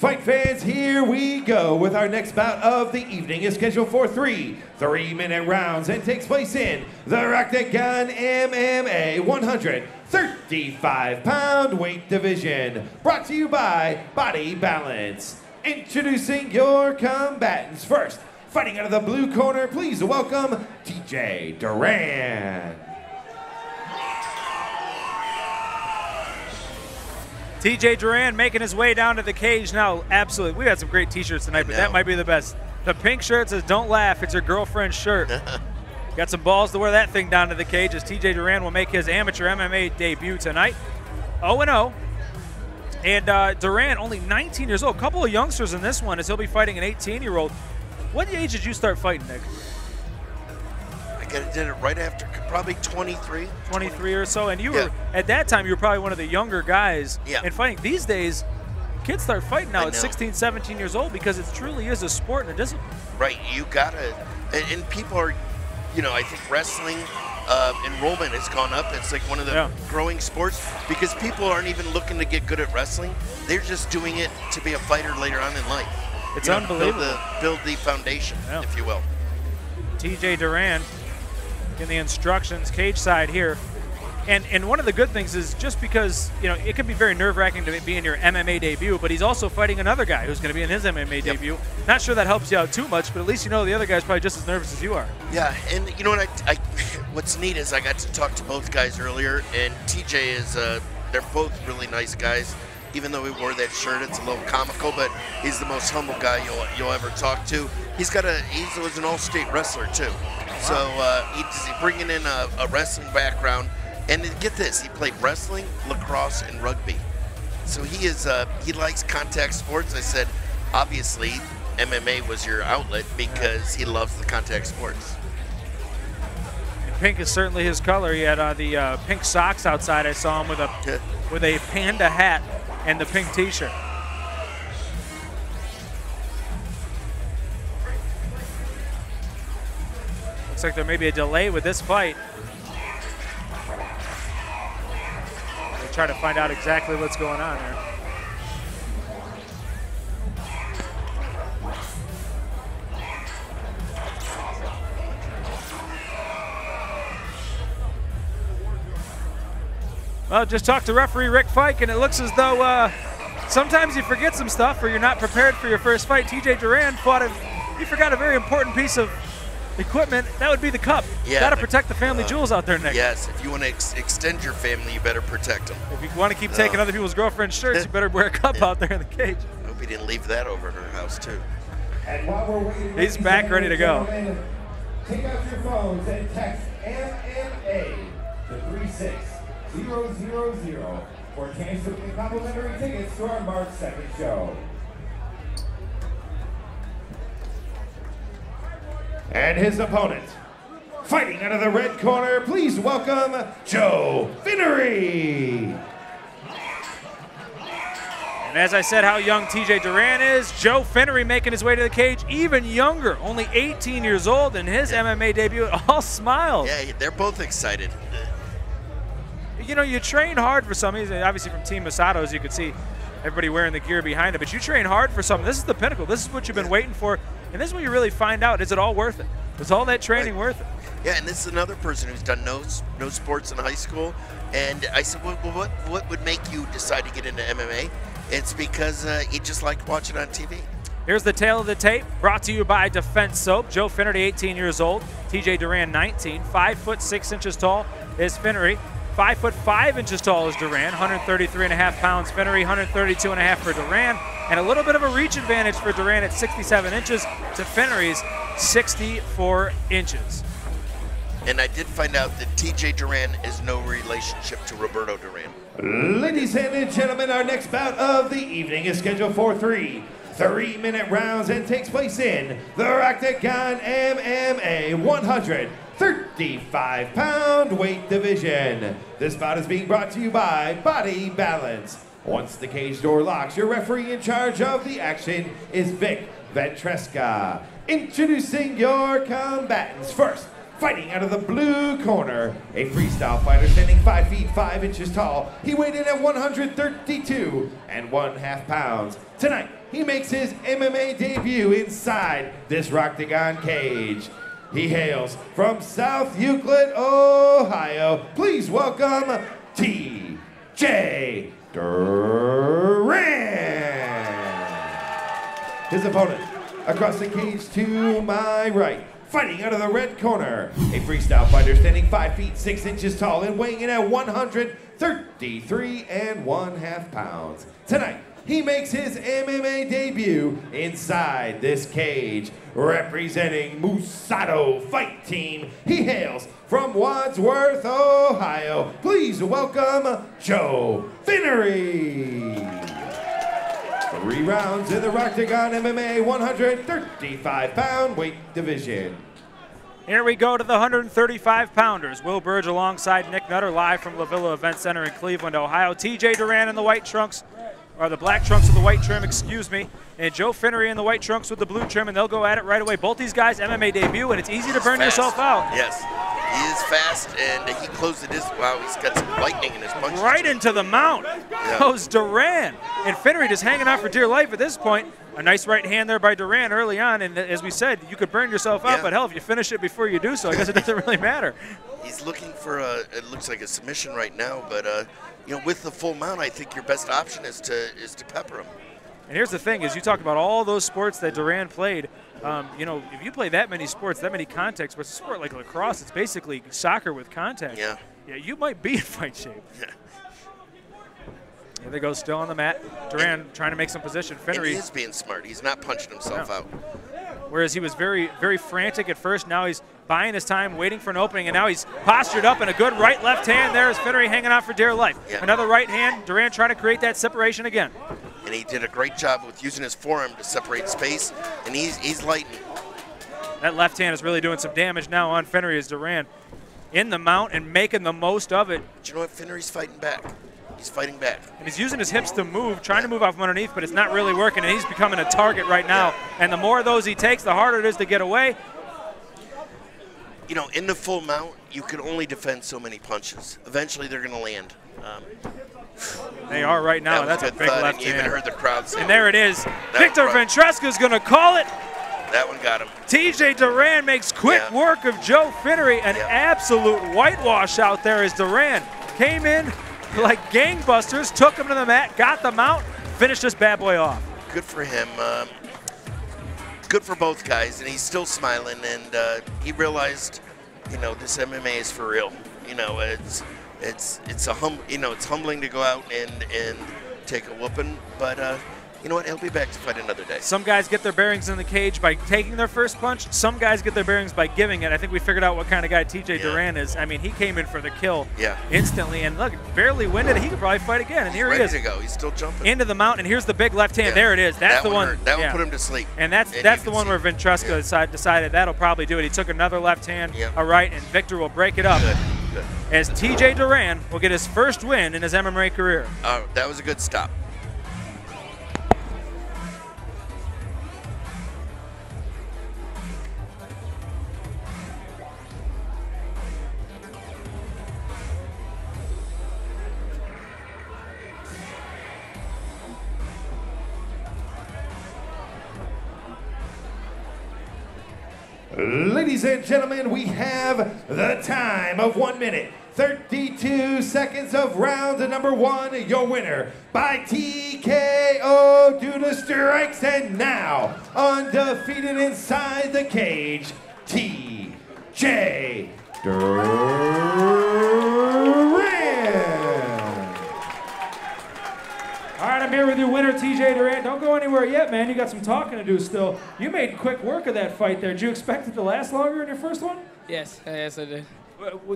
Fight fans, here we go with our next bout of the evening. Is scheduled for 3 3-minute rounds and takes place in the Rocktagon MMA 135-pound weight division. Brought to you by Body Balance. Introducing your combatants. First, fighting out of the blue corner, please welcome TJ Duran. TJ Duran making his way down to the cage now. Absolutely. We've had some great t-shirts tonight, but that might be the best. The pink shirt says, "Don't laugh, it's your girlfriend's shirt." Got some balls to wear that thing down to the cage as TJ Duran will make his amateur MMA debut tonight. 0-0. And Duran, only 19 years old. A couple of youngsters in this one as he'll be fighting an 18-year-old. What age did you start fighting, Nick? I did it right after, probably 23. 23 or so. And you were, at that time, you were probably one of the younger guys in fighting. These days, kids start fighting now at 16, 17 years old because it truly is a sport and a discipline. Right, you gotta, and people are, you know, I think wrestling enrollment has gone up. It's like one of the growing sports because people aren't even looking to get good at wrestling. They're just doing it to be a fighter later on in life. It's unbelievable. Build the foundation, if you will. TJ Duran in the instructions, cage side here. And one of the good things is just because, you know, it can be very nerve-wracking to be in your MMA debut, but he's also fighting another guy who's going to be in his MMA debut. Not sure that helps you out too much, but at least you know the other guy's probably just as nervous as you are. Yeah, and you know what, what's neat is I got to talk to both guys earlier, and TJ is, they're both really nice guys. Even though he wore that shirt, it's a little comical, but he's the most humble guy you'll ever talk to. He was an all-state wrestler too. So he's bringing in a wrestling background. And get this, he played wrestling, lacrosse, and rugby. So he likes contact sports. I said, obviously, MMA was your outlet because he loves the contact sports. And pink is certainly his color. He had the pink socks outside. I saw him with a panda hat and the pink t-shirt. Looks like there may be a delay with this fight. We'll try to find out exactly what's going on there. Well, just talked to referee Rick Fike, and it looks as though sometimes you forget some stuff or you're not prepared for your first fight. TJ Duran he forgot a very important piece of equipment. That would be the cup. Yeah, got to protect the family jewels out there, Nick. Yes, if you want to extend your family, you better protect them. If you want to keep taking other people's girlfriend's shirts, you better wear a cup out there in the cage. I hope he didn't leave that over at her house, too. And while we're waiting, he's back ready to go. Take out your phones and text MMA to 36000 for a chance to win complimentary tickets to our March 2nd show. And his opponent, fighting out of the red corner, please welcome Joe Finnerty. And as I said how young TJ Duran is, Joe Finnerty making his way to the cage, even younger, only 18 years old in his MMA debut, all smiles. Yeah, they're both excited. You know, you train hard for something, obviously from Team Musado, as you can see, everybody wearing the gear behind it, but you train hard for something. This is the pinnacle. This is what you've been waiting for. And this is when you really find out, is it all worth it? Is all that training worth it? Yeah, and this is another person who's done no sports in high school. And I said, well, what would make you decide to get into MMA? It's because you just liked watching it on TV. Here's the tail of the tape, brought to you by Defense Soap. Joe Finnerty, 18 years old. TJ Duran, 19. 5'6" tall is Finnerty. 5'5" tall is Duran. 133.5 pounds. Finnerty, 132.5 for Duran. And a little bit of a reach advantage for Duran at 67 inches to Finnerty's 64 inches. And I did find out that TJ Duran is no relationship to Roberto Duran. Ladies and gentlemen, our next bout of the evening is scheduled for 3 3-minute rounds and takes place in the Rocktagon MMA 135-pound weight division. This bout is being brought to you by Body Balance. Once the cage door locks, your referee in charge of the action is Vic Ventresca. Introducing your combatants. First, fighting out of the blue corner, a freestyle fighter standing 5 feet 5 inches tall. He weighed in at 132.5 pounds. Tonight, he makes his MMA debut inside this Rocktagon cage. He hails from South Euclid, Ohio. Please welcome T.J. Duran. His opponent across the cage to my right, fighting out of the red corner, a freestyle fighter standing 5 feet 6 inches tall and weighing in at 133.5 pounds. Tonight, he makes his MMA debut inside this cage. Representing Musado Fight Team, he hails from Wadsworth, Ohio. Please welcome Joe Finnerty. 3 rounds in the Rocktagon MMA 135-pound weight division. Here we go to the 135-pounders. Will Burge alongside Nick Nutter, live from La Villa Event Center in Cleveland, Ohio. TJ Duran in the white trunks, or the black trunks with the white trim, excuse me. And Joe Finnerty in the white trunks with the blue trim, and they'll go at it right away. Both these guys, MMA debut, and it's easy to burn yourself out. Yes, he is fast, and he closed it. Wow, he's got some lightning in his punches. Right into the mount goes Duran. And Finnerty just hanging on for dear life at this point. A nice right hand there by Duran early on, and as we said, you could burn yourself out, but hell, if you finish it before you do so, I guess it doesn't really matter. He's looking for it looks like a submission right now, but you know, with the full mount, I think your best option is to pepper him. And here's the thing, is you talk about all those sports that Duran played. You know, if you play that many sports, that many contacts, with a sport like lacrosse, it's basically soccer with contact. Yeah, you might be in fight shape. Yeah. Here they go, still on the mat. Duran trying to make some position. Finnerty he is being smart. He's not punching himself out. Whereas he was very, very frantic at first. Now he's buying his time, waiting for an opening, and now he's postured up, and a good right-left hand there is Finnerty hanging out for dear life. Yeah. Another right hand, Duran trying to create that separation again. And he did a great job with using his forearm to separate space, and he's lighting. That left hand is really doing some damage now on Finnerty as Duran in the mount and making the most of it. But you know what? Finnerty's fighting back. He's fighting back. And he's using his hips to move, trying to move off from underneath, but it's not really working, and he's becoming a target right now. And the more of those he takes, the harder it is to get away. You know, in the full mount, you can only defend so many punches. Eventually, they're going to land. They are right now. That was That's a good big thud, left and you hand. even heard the crowd say, and there it is. Victor Ventresca is going to call it. That one got him. TJ Duran makes quick work of Joe Finnerty. An absolute whitewash out there as Duran came in like gangbusters, took him to the mat, got the mount, finished this bad boy off. Good for him. Good for both guys, and he's still smiling, and he realized, you know, this MMA is for real. You know, it's humbling to go out and take a whooping, but you know what? He'll be back to fight another day. Some guys get their bearings in the cage by taking their first punch. Some guys get their bearings by giving it. I think we figured out what kind of guy TJ Duran is. I mean, he came in for the kill instantly, and look, barely winded. He could probably fight again, and here he is. Ready to go. He's still jumping. Into the mount, and here's the big left hand. There it is. That's the one. That one put him to sleep. And that's the one where Ventresca decided that'll probably do it. He took another left hand, a right, and Victor will break it up. Good. As TJ Duran will get his first win in his MMA career. That was a good stop. Ladies and gentlemen, we have the time of 1 minute, 32 seconds of round number 1. Your winner by TKO due to strikes, and now undefeated inside the cage, TJ Duran. All right, I'm here with your winner, TJ Duran. Don't go anywhere yet, man. You got some talking to do still. You made quick work of that fight there. Did you expect it to last longer in your first one? Yes, yes I did.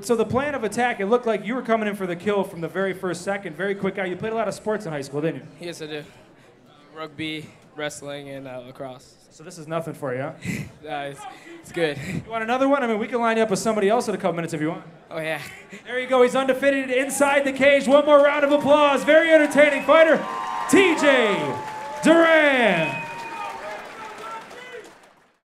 So the plan of attack, it looked like you were coming in for the kill from the very first second. Very quick guy. You played a lot of sports in high school, didn't you? Yes, I did. Rugby, wrestling, and lacrosse. So this is nothing for you, huh? It's good. You want another one? I mean, we can line you up with somebody else in a couple minutes if you want. Oh, yeah. There you go. He's undefeated inside the cage. One more round of applause. Very entertaining fighter, TJ Duran.